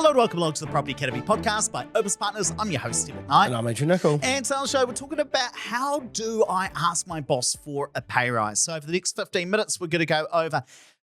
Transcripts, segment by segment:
Hello and welcome along to the Property Academy podcast by Opus Partners. I'm your host, Steve McKnight. And I'm Andrew Nicol. And today on the show, we're talking about how do I ask my boss for a pay rise. So over the next 15 minutes, we're going to go over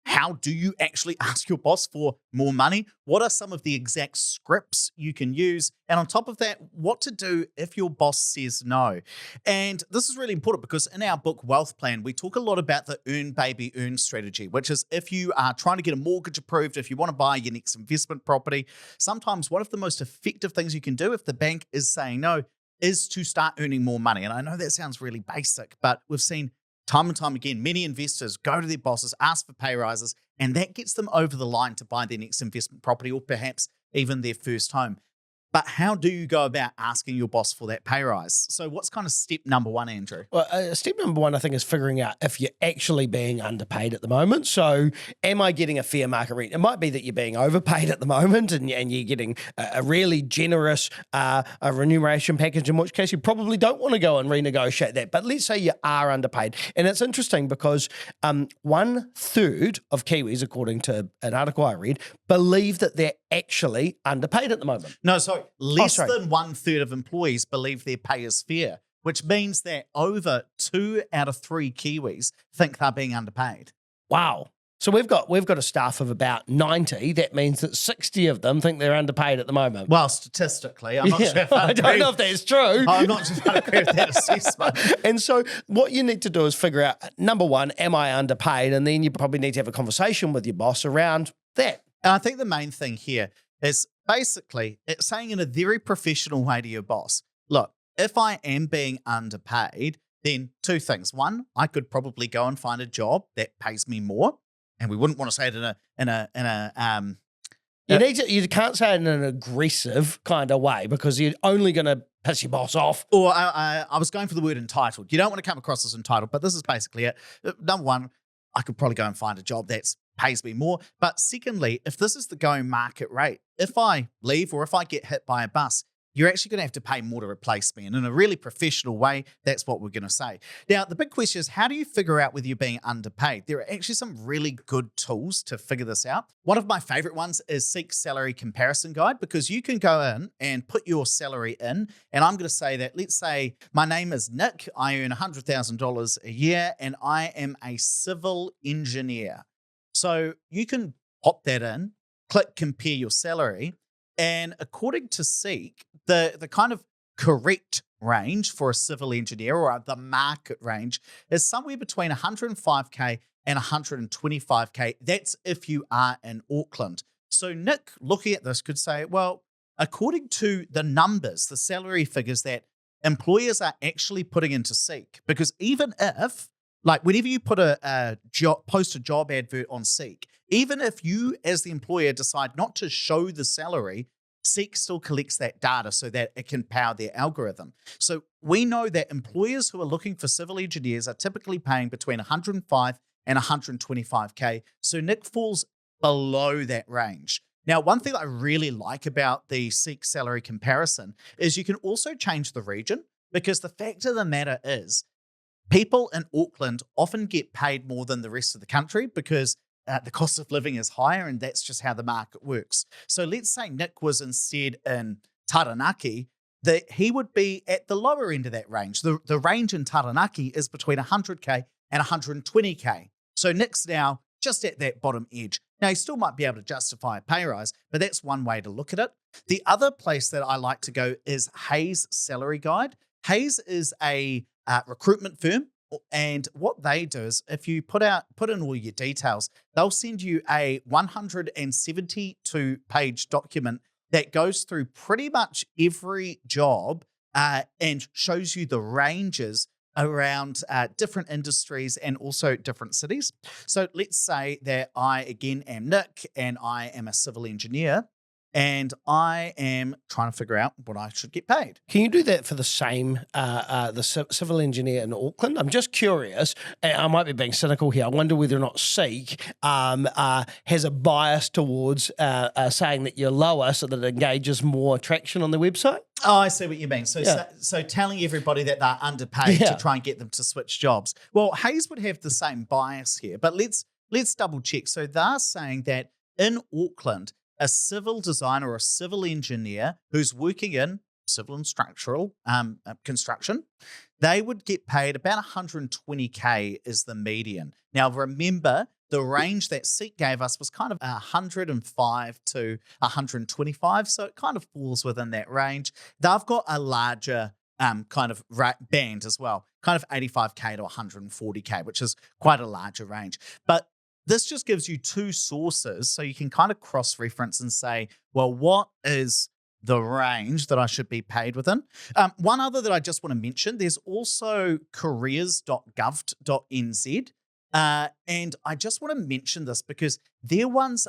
how do you actually ask your boss for more money? What are some of the exact scripts you can use? And on top of that, what to do if your boss says no. And this is really important because in our book, Wealth Plan, we talk a lot about the earn, baby, earn strategy, which is if you are trying to get a mortgage approved, if you want to buy your next investment property, sometimes one of the most effective things you can do if the bank is saying no is to start earning more money. And I know that sounds really basic, but we've seen time and time again, many investors go to their bosses, ask for pay rises, and that gets them over the line to buy their next investment property or perhaps even their first home. But how do you go about asking your boss for that pay rise? So what's kind of step number one, Andrew? Well, step number one, I think, is figuring out if you're actually being underpaid at the moment. So am I getting a fair market rate? It might be that you're being overpaid at the moment and you're getting a really generous a remuneration package, in which case you probably don't want to go and renegotiate that. But let's say you are underpaid. And it's interesting because 1/3 of Kiwis, according to an article I read, believe that they're actually underpaid at the moment. No, sorry. Less than 1/3 of employees believe their pay is fair, which means that over 2 out of 3 Kiwis think they're being underpaid. Wow. So we've got a staff of about 90. That means that 60 of them think they're underpaid at the moment. Well, statistically, I'm not sure if I don't know if that's true. I'm not sure if I agree with that assessment. And so what you need to do is figure out, number one, am I underpaid? And then you probably need to have a conversation with your boss around that. And I think the main thing here is basically it's saying in a very professional way to your boss, look, if I am being underpaid, then 2 things. One, I could probably go and find a job that pays me more. And we wouldn't want to say it You can't say it in an aggressive kind of way because you're only going to piss your boss off. Or I was going for the word entitled. You don't want to come across as entitled, but this is basically it. Number one, I could probably go and find a job that's pays me more. But secondly, if this is the going market rate, if I leave or if I get hit by a bus, you're actually going to have to pay more to replace me. And in a really professional way, that's what we're going to say. Now, the big question is, how do you figure out whether you're being underpaid? There are actually some really good tools to figure this out. One of my favorite ones is Seek Salary Comparison Guide, because you can go in and put your salary in. And I'm going to say that, let's say my name is Nick. I earn $100,000 a year and I am a civil engineer. So you can pop that in, click compare your salary. And according to Seek, the kind of correct range for a civil engineer, or the market range, is somewhere between 105K and 125K. That's if you are in Auckland. So Nick, looking at this, could say, well, according to the numbers, the salary figures that employers are actually putting into Seek, because even if, like whenever you put post a job advert on Seek, even if you as the employer decide not to show the salary, Seek still collects that data so that it can power their algorithm. So we know that employers who are looking for civil engineers are typically paying between 105 and 125K. So Nick falls below that range. Now, one thing I really like about the Seek salary comparison is you can also change the region, because the fact of the matter is people in Auckland often get paid more than the rest of the country because the cost of living is higher, and that's just how the market works. So let's say Nick was instead in Taranaki, that he would be at the lower end of that range. The range in Taranaki is between 100K and 120K. So Nick's now just at that bottom edge. Now, he still might be able to justify a pay rise, but that's one way to look at it. The other place that I like to go is Hayes Salary Guide. Hayes is a recruitment firm. And what they do is if you put in all your details, they'll send you a 172-page document that goes through pretty much every job and shows you the ranges around different industries and also different cities. So let's say that I, again, am Nick and I am a civil engineer. And I am trying to figure out what I should get paid. Can you do that for the same, civil engineer in Auckland? I'm just curious. I might be being cynical here. I wonder whether or not Seek has a bias towards saying that you're lower so that it engages more traction on the website. Oh, I see what you mean. So telling everybody that they're underpaid to try and get them to switch jobs. Well, Hayes would have the same bias here, but let's double check. So they're saying that in Auckland, a civil designer or a civil engineer who's working in civil and structural construction, they would get paid about 120K is the median. Now, remember, the range that Seek gave us was kind of 105 to 125, so it kind of falls within that range. They've got a larger kind of band as well, kind of 85K to 140K, which is quite a larger range. But this just gives you two sources, so you can kind of cross-reference and say, well, what is the range that I should be paid within? One other that I just want to mention, there's also careers.gov.nz. And I just want to mention this because their ranges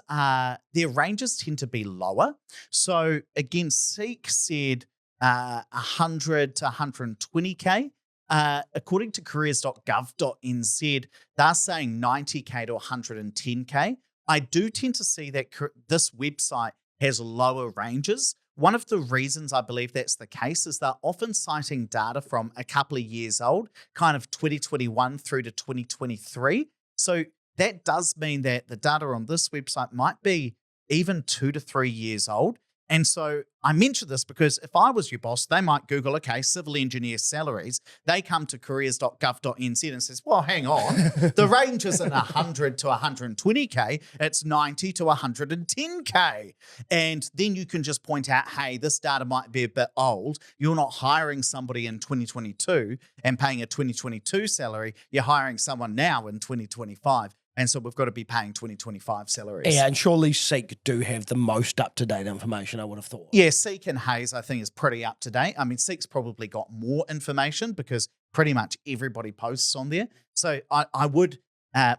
tend to be lower. So again, Seek said 100 to 120K. According to careers.gov.nz, they're saying 90K to 110K. I do tend to see that this website has lower ranges. One of the reasons I believe that's the case is they're often citing data from a couple of years old, kind of 2021 through to 2023. So that does mean that the data on this website might be even 2 to 3 years old. And so I mention this because if I was your boss, they might Google, okay, civil engineer salaries. They come to careers.gov.nz and says, well, hang on, the range isn't 100 to 120K, it's 90 to 110K. And then you can just point out, hey, this data might be a bit old. You're not hiring somebody in 2022 and paying a 2022 salary. You're hiring someone now in 2025. And so we've got to be paying 2025 salaries. Yeah, and surely Seek do have the most up-to-date information, I would have thought. Yeah, Seek and Hayes, I think, is pretty up to date. I mean, Seek's probably got more information because pretty much everybody posts on there. So I would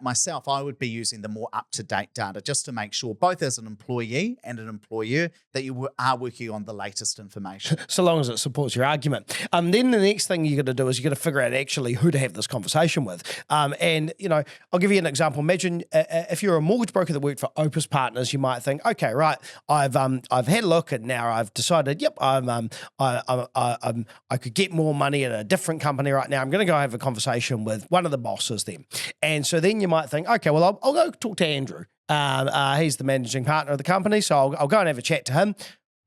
myself, I would be using the more up-to-date data just to make sure, both as an employee and an employer, that you are working on the latest information. So long as it supports your argument. Then the next thing you got to do is you got to figure out actually who to have this conversation with. And you know, I'll give you an example. Imagine if you're a mortgage broker that worked for Opus Partners, you might think, okay, right, I've had a look and now I've decided, yep, I could get more money at a different company right now. I'm going to go have a conversation with one of the bosses then. And so then you might think, okay, well, I'll go talk to Andrew. He's the managing partner of the company, so I'll go and have a chat to him.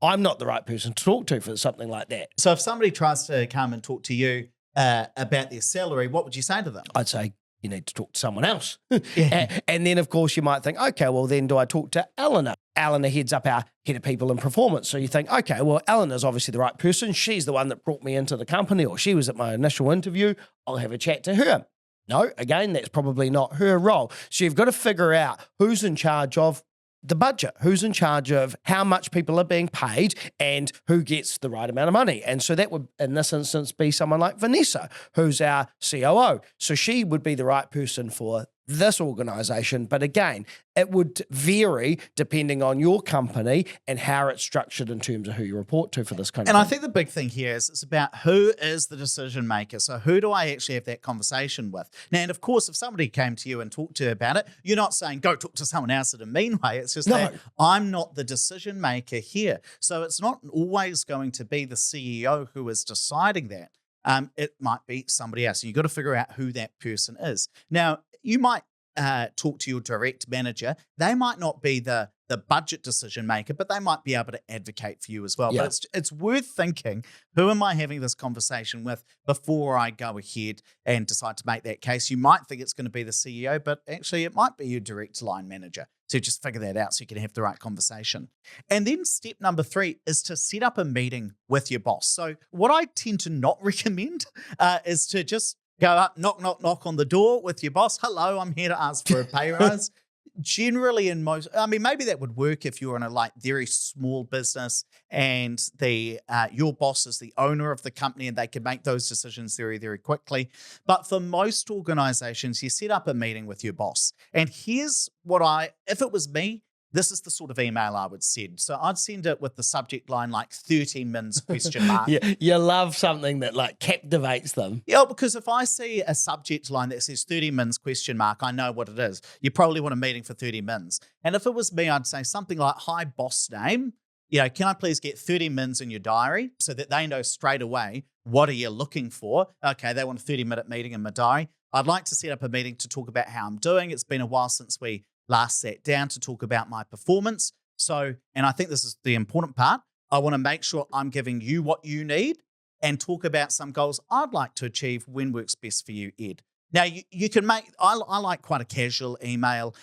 I'm not the right person to talk to for something like that. So if somebody tries to come and talk to you about their salary, what would you say to them? I'd say, you need to talk to someone else. Yeah. And then, of course, you might think, okay, well, then do I talk to Eleanor? Eleanor heads up our head of people and performance. So you think, okay, well, Eleanor's obviously the right person. She's the one that brought me into the company, or she was at my initial interview. I'll have a chat to her. No, again, that's probably not her role. So you've got to figure out who's in charge of the budget, who's in charge of how much people are being paid and who gets the right amount of money. And so that would, in this instance, be someone like Vanessa, who's our COO. So she would be the right person for this organization. But again, it would vary depending on your company and how it's structured in terms of who you report to for this kind of thing. And I think the big thing here is it's about who is the decision maker. So who do I actually have that conversation with? Now, and of course, if somebody came to you and talked to you about it, you're not saying, go talk to someone else in a mean way. It's just that I'm not the decision maker here. So it's not always going to be the CEO who is deciding that. It might be somebody else. You've got to figure out who that person is. Now, you might talk to your direct manager. They might not be the budget decision maker, but they might be able to advocate for you as well. Yeah. But it's worth thinking, who am I having this conversation with before I go ahead and decide to make that case? You might think it's going to be the CEO, but actually it might be your direct line manager. So just figure that out so you can have the right conversation. And then step number 3 is to set up a meeting with your boss. So what I tend to not recommend is to just go up, knock on the door with your boss. Hello, I'm here to ask for a pay rise. Generally, in most, I mean, maybe that would work if you're in a very small business and your boss is the owner of the company and they can make those decisions very, very quickly. But for most organizations, you set up a meeting with your boss. And here's what if it was me, this is the sort of email I would send. So I'd send it with the subject line like 30 mins question mark. Yeah, you love something that captivates them. Yeah, because if I see a subject line that says 30 mins question mark, I know what it is. You probably want a meeting for 30 mins. And if it was me, I'd say something like, hi, boss name. Can I please get 30 mins in your diary so that they know straight away, what are you looking for? Okay, they want a 30-minute meeting in my diary. I'd like to set up a meeting to talk about how I'm doing. It's been a while since we last sat down to talk about my performance. So, and I think this is the important part. I want to make sure I'm giving you what you need and talk about some goals I'd like to achieve when works best for you, Ed. Now, you can I like quite a casual email.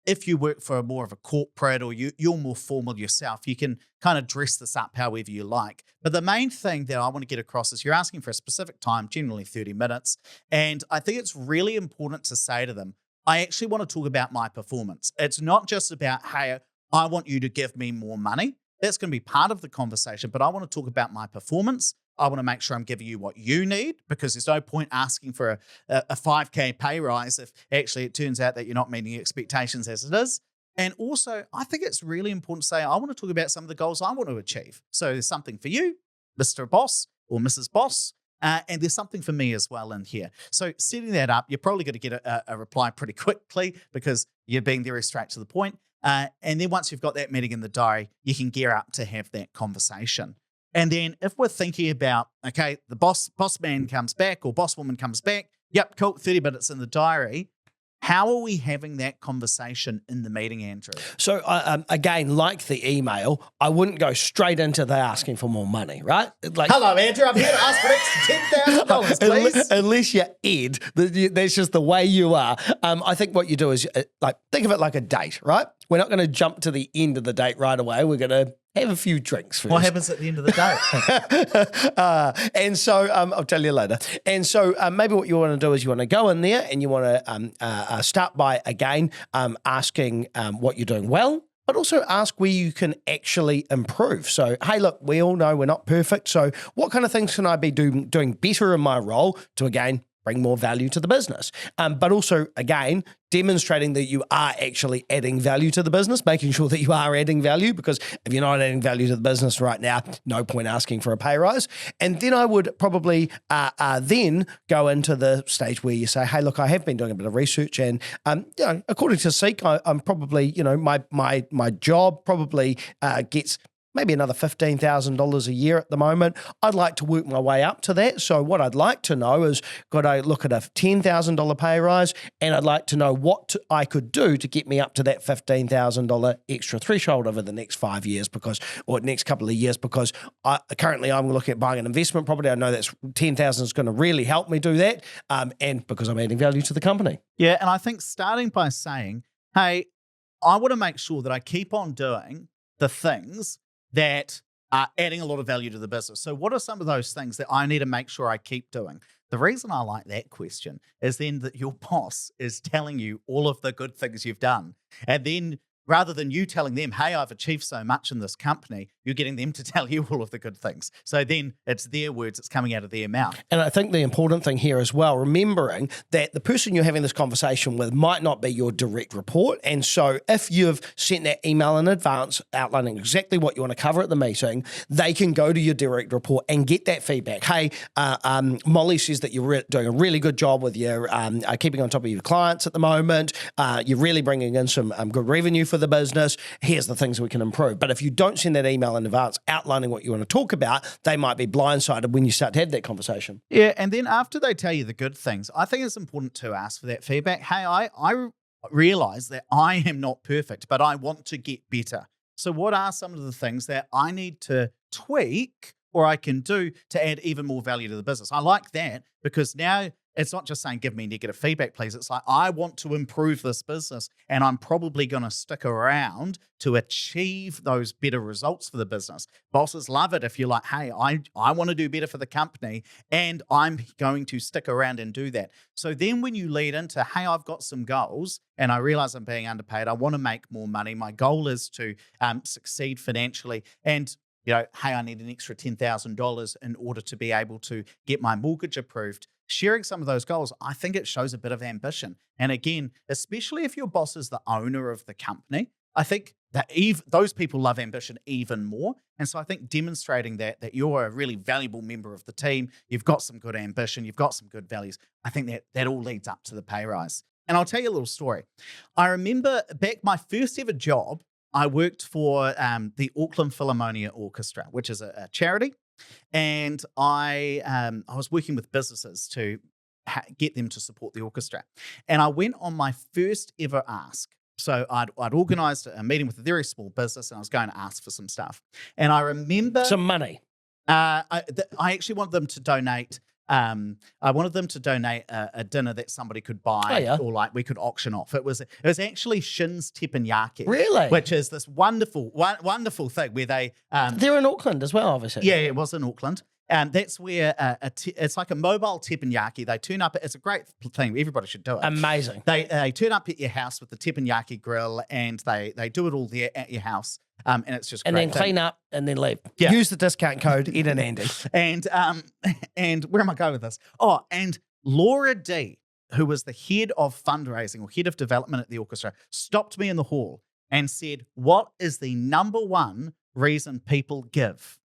If you work for more of a corporate or you're more formal yourself, you can kind of dress this up however you like. But the main thing that I want to get across is you're asking for a specific time, generally 30 minutes. And I think it's really important to say to them, I actually want to talk about my performance. It's not just about, hey, I want you to give me more money. That's going to be part of the conversation, but I want to talk about my performance. I want to make sure I'm giving you what you need, because there's no point asking for a 5K pay rise if actually it turns out that you're not meeting expectations as it is. And also, I think it's really important to say, I want to talk about some of the goals I want to achieve. So there's something for you, Mr. Boss or Mrs. Boss, and there's something for me as well in here. So setting that up, you're probably going to get a reply pretty quickly because you're being very straight to the point. And then once you've got that meeting in the diary, you can gear up to have that conversation. And then if we're thinking about, okay, the boss man comes back or boss woman comes back, yep, cool, 30 minutes in the diary. How are we having that conversation in the meeting, Andrew? So again, like the email, I wouldn't go straight into the asking for more money, right? Like, hello, Andrew, I'm here to ask for an extra $10,000, please. Unless you're Ed, that's just the way you are. I think what you do is think of it like a date, right? We're not going to jump to the end of the date right away. We're going to have a few drinks first. What happens at the end of the day? And so I'll tell you later. And so maybe what you want to do is you want to go in there and you want to start by, again, asking what you're doing well, but also ask where you can actually improve. So, hey, look, we all know we're not perfect. So what kind of things can I be doing better in my role to, again, bring more value to the business? But also, again, demonstrating that you are actually adding value to the business, making sure that you are adding value, because if you're not adding value to the business right now, no point asking for a pay rise. And then I would probably then go into the stage where you say, hey, look, I have been doing a bit of research, and according to Seek, I'm probably, my job probably gets maybe another $15,000 a year at the moment. I'd like to work my way up to that. So what I'd like to know is, could I look at a $10,000 pay rise, and I'd like to know what I could do to get me up to that $15,000 extra threshold over the next 5 years, or next couple of years, because currently I'm looking at buying an investment property. I know that's $10,000 is going to really help me do that, and because I'm adding value to the company. Yeah, and I think starting by saying, hey, I want to make sure that I keep on doing the things that are adding a lot of value to the business. So what are some of those things that I need to make sure I keep doing? The reason I like that question is then that your boss is telling you all of the good things you've done. And then rather than you telling them, hey, I've achieved so much in this company, you're getting them to tell you all of the good things. So then it's their words, it's coming out of their mouth. And I think the important thing here as well, remembering that the person you're having this conversation with might not be your direct report. And so if you've sent that email in advance outlining exactly what you want to cover at the meeting, they can go to your direct report and get that feedback. Hey, Molly says that you're doing a really good job with your keeping on top of your clients at the moment. You're really bringing in some good revenue for the business. Here's the things we can improve. But if you don't send that email in advance outlining what you want to talk about, they might be blindsided when you start to have that conversation. Yeah, and then after they tell you the good things, I think it's important to ask for that feedback. Hey, I realize that I am not perfect, but I want to get better. So what are some of the things that I need to tweak or I can do to add even more value to the business? I like that, because now it's not just saying, give me negative feedback, please. It's like, I want to improve this business, and I'm probably going to stick around to achieve those better results for the business. Bosses love it if you're like, hey, I want to do better for the company, and I'm going to stick around and do that. So then when you lead into, hey, I've got some goals and I realize I'm being underpaid, I want to make more money. My goal is to succeed financially, and hey, I need an extra $10,000 in order to be able to get my mortgage approved. Sharing some of those goals, I think it shows a bit of ambition. And again, especially if your boss is the owner of the company, I think that those people love ambition even more. And so I think demonstrating that you're a really valuable member of the team, you've got some good ambition, you've got some good values, I think that all leads up to the pay rise. And I'll tell you a little story. I remember back my first ever job, I worked for the Auckland Philharmonia Orchestra, which is a charity. And I was working with businesses to get them to support the orchestra. And I went on my first ever ask. So I'd organised a meeting with a very small business, and I was going to ask for some stuff. And I remember Some money. I actually wanted them to donate. I wanted them to donate a dinner that somebody could buy, yeah. or like we could auction off. It was actually Shin's Teppanyaki, Really? which is this wonderful thing where they They're in Auckland as well, obviously. yeah, it was in Auckland. That's where it's like a mobile teppanyaki. They turn up. It's a great thing. Everybody should do it. Amazing. They turn up at your house with the teppanyaki grill, and they do it all there at your house. And it's just And great then thing. clean up and then leave. Yeah. Use the discount code Ed and Andy. And where am I going with this? Oh, and Laura D, who was the head of fundraising or head of development at the orchestra, stopped me in the hall and said, "What is the number one reason people give?"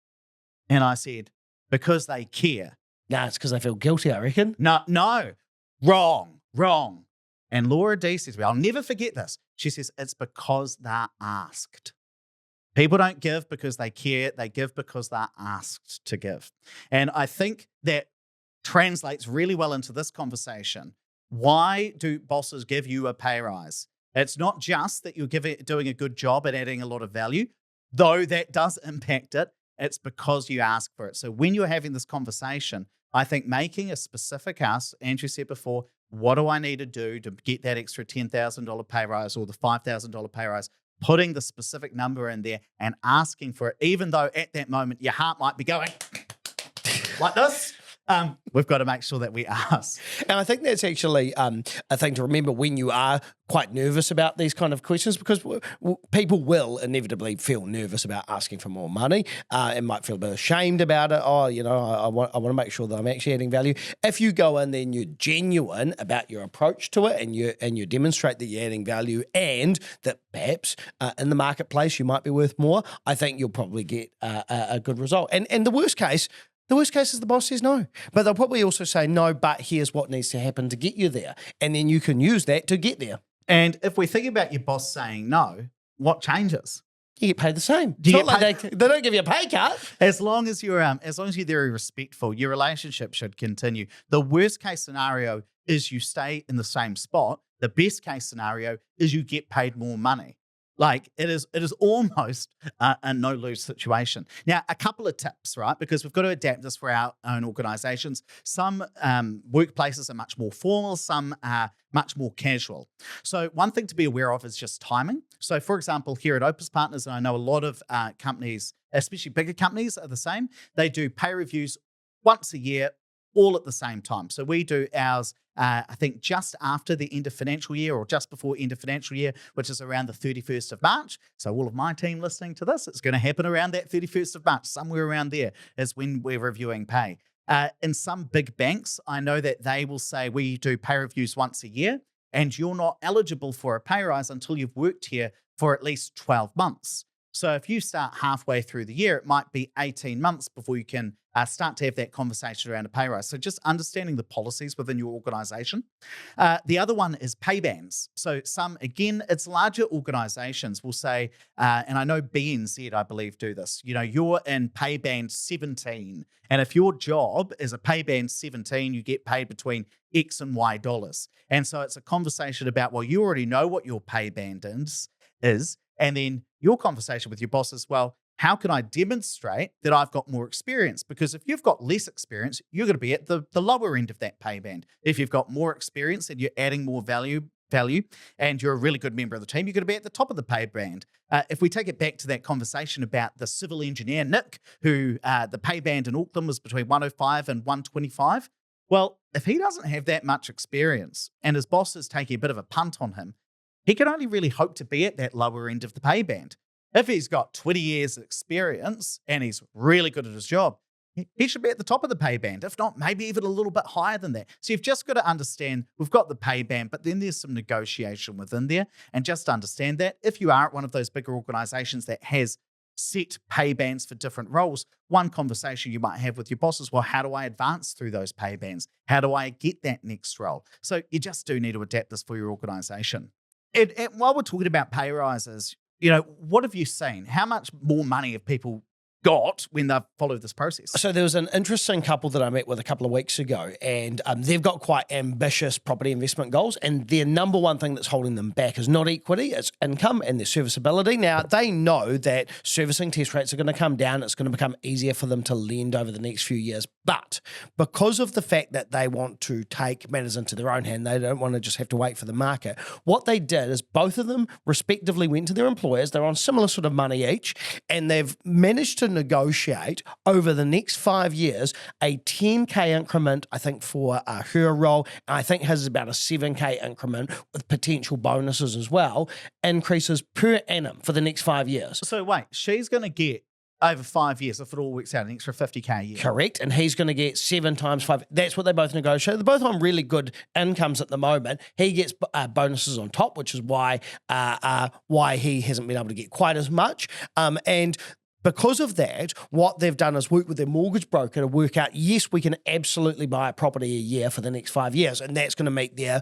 And I said, "Because they care." Nah, it's because they feel guilty, I reckon. No, wrong. And Laura D says to me, I'll never forget this. She says, "It's because they're asked." People don't give because they care. They give because they're asked to give. And I think that translates really well into this conversation. Why do bosses give you a pay rise? It's not just that you're doing a good job and adding a lot of value, though that does impact it. It's because you ask for it. So when you're having this conversation, I think making a specific ask, Andrew said before, what do I need to do to get that extra $10,000 pay rise or the $5,000 pay rise? Putting the specific number in there and asking for it, even though at that moment your heart might be going like this. We've got to make sure that we ask. And I think that's actually a thing to remember when you are quite nervous about these kind of questions, because people will inevitably feel nervous about asking for more money and might feel a bit ashamed about it. Oh, I want to make sure that I'm actually adding value. If you go in there and you're genuine about your approach to it, and you demonstrate that you're adding value and that perhaps in the marketplace you might be worth more, I think you'll probably get a good result. And the worst case is the boss says no. But they'll probably also say, no, but here's what needs to happen to get you there. And then you can use that to get there. And if we think about your boss saying no, what changes? You get paid the same. Do you It's not get like they don't give you a pay cut. As long as you're very respectful, your relationship should continue. The worst case scenario is you stay in the same spot. The best case scenario is you get paid more money. Like it is almost a no-lose situation. Now, a couple of tips, right? Because we've got to adapt this for our own organizations. Some workplaces are much more formal, some are much more casual. So one thing to be aware of is just timing. So for example, here at Opus Partners, and I know a lot of companies, especially bigger companies, are the same. They do pay reviews once a year, all at the same time. So we do ours, I think, just after the end of financial year or just before end of financial year, which is around the 31st of March. So all of my team listening to this, it's going to happen around that 31st of March. Somewhere around there is when we're reviewing pay. In some big banks, I know that they will say we do pay reviews once a year, and you're not eligible for a pay rise until you've worked here for at least 12 months. So if you start halfway through the year, it might be 18 months before you can start to have that conversation around a pay rise. So just understanding the policies within your organization. The other one is pay bands. So again, it's larger organizations will say, and I know BNZ, I believe, do this, you're in pay band 17. And if your job is a pay band 17, you get paid between X and Y dollars. And so it's a conversation about, well, you already know what your pay band is. And then your conversation with your boss is, well, how can I demonstrate that I've got more experience? Because if you've got less experience, you're going to be at the lower end of that pay band. If you've got more experience and you're adding more value, and you're a really good member of the team, you're going to be at the top of the pay band. If we take it back to that conversation about the civil engineer, Nick, who the pay band in Auckland was between 105 and 125, well, if he doesn't have that much experience and his boss is taking a bit of a punt on him, he can only really hope to be at that lower end of the pay band. If he's got 20 years of experience and he's really good at his job, he should be at the top of the pay band. If not, maybe even a little bit higher than that. So you've just got to understand, we've got the pay band, but then there's some negotiation within there. And just understand that if you are at one of those bigger organizations that has set pay bands for different roles, one conversation you might have with your boss is, well, how do I advance through those pay bands? How do I get that next role? So you just do need to adapt this for your organization. And while we're talking about pay rises, what have you seen? How much more money have people got when they've followed this process. So there was an interesting couple that I met with a couple of weeks ago, and they've got quite ambitious property investment goals, and their number one thing that's holding them back is not equity, it's income and their serviceability. Now, they know that servicing test rates are going to come down. It's going to become easier for them to lend over the next few years. But because of the fact that they want to take matters into their own hand, they don't want to just have to wait for the market. What they did is both of them respectively went to their employers. They're on similar sort of money each, and they've managed to negotiate over the next 5 years a 10K increment, I think, for her role, and I think has about a 7K increment with potential bonuses as well, increases per annum for the next 5 years. So wait, she's going to get over 5 years, if it all works out, an extra 50K a year. Correct, and he's going to get 7 times 5. That's what they both negotiate. They're both on really good incomes at the moment. He gets bonuses on top, which is why he hasn't been able to get quite as much. And because of that, what they've done is work with their mortgage broker to work out, yes, we can absolutely buy a property a year for the next 5 years, and that's going to meet their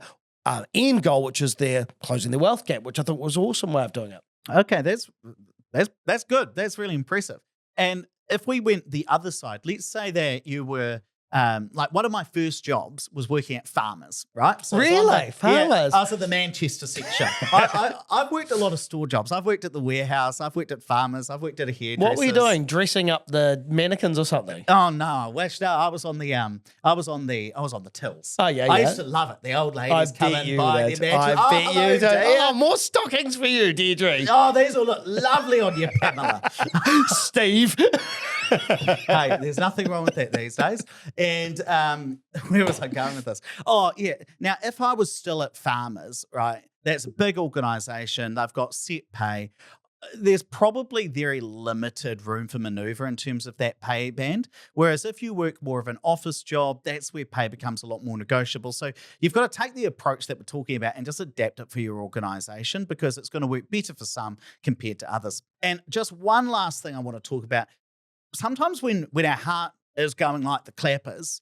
end goal, which is their closing their wealth gap, which I thought was an awesome way of doing it. Okay, that's good. That's really impressive. And if we went the other side, let's say that you were like one of my first jobs was working at Farmers, right? So Really? Farmers? Yeah, I was at the Manchester section. I've worked a lot of store jobs. I've worked at the warehouse. I've worked at Farmers. I've worked at a hairdresser. What were you doing? Dressing up the mannequins or something? Oh no! Well, no, I was on the tills. Oh yeah, I used to love it. The old ladies come in, buy their I matches. bet you did. dear. Oh, more stockings for you, Deirdre. Oh, these all look lovely on you, Pamela. Steve. Hey, there's nothing wrong with that these days. And where was I going with this? Oh, yeah. Now, if I was still at Farmers, right, that's a big organisation. They've got set pay. There's probably very limited room for manoeuvre in terms of that pay band. Whereas if you work more of an office job, that's where pay becomes a lot more negotiable. So you've got to take the approach that we're talking about and just adapt it for your organisation, because it's going to work better for some compared to others. And just one last thing I want to talk about. Sometimes when our heart is going like the clappers,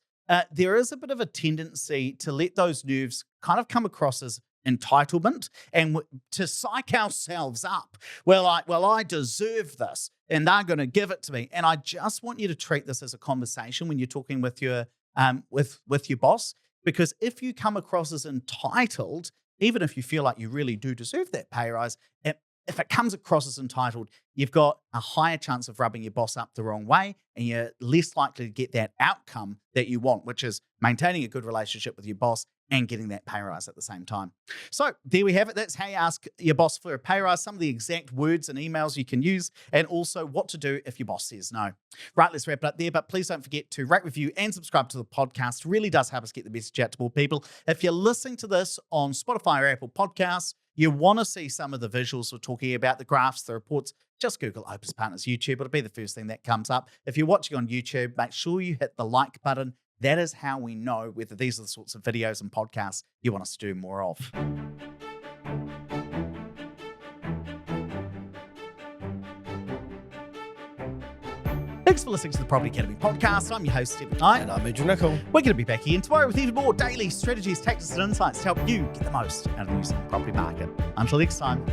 there is a bit of a tendency to let those nerves kind of come across as entitlement and to psych ourselves up. We're like, well, I deserve this and they're going to give it to me. And I just want you to treat this as a conversation when you're talking with your boss, because if you come across as entitled, even if you feel like you really do deserve that pay rise, if it comes across as entitled, you've got a higher chance of rubbing your boss up the wrong way, and you're less likely to get that outcome that you want, which is maintaining a good relationship with your boss and getting that pay rise at the same time. So there we have it. That's how you ask your boss for a pay rise, some of the exact words and emails you can use, and also what to do if your boss says no. Right, let's wrap it up there, but please don't forget to rate, review, and subscribe to the podcast. It really does help us get the message out to more people. If you're listening to this on Spotify or Apple Podcasts, you want to see some of the visuals we're talking about, the graphs, the reports, just Google Opus Partners YouTube. It'll be the first thing that comes up. If you're watching on YouTube, make sure you hit the like button. That is how we know whether these are the sorts of videos and podcasts you want us to do more of. Thanks for listening to the Property Academy podcast. I'm your host, Stephen Knight. And I'm Andrew Nicol. We're going to be back again tomorrow with even more daily strategies, tactics, and insights to help you get the most out of the New Zealand property market. Until next time.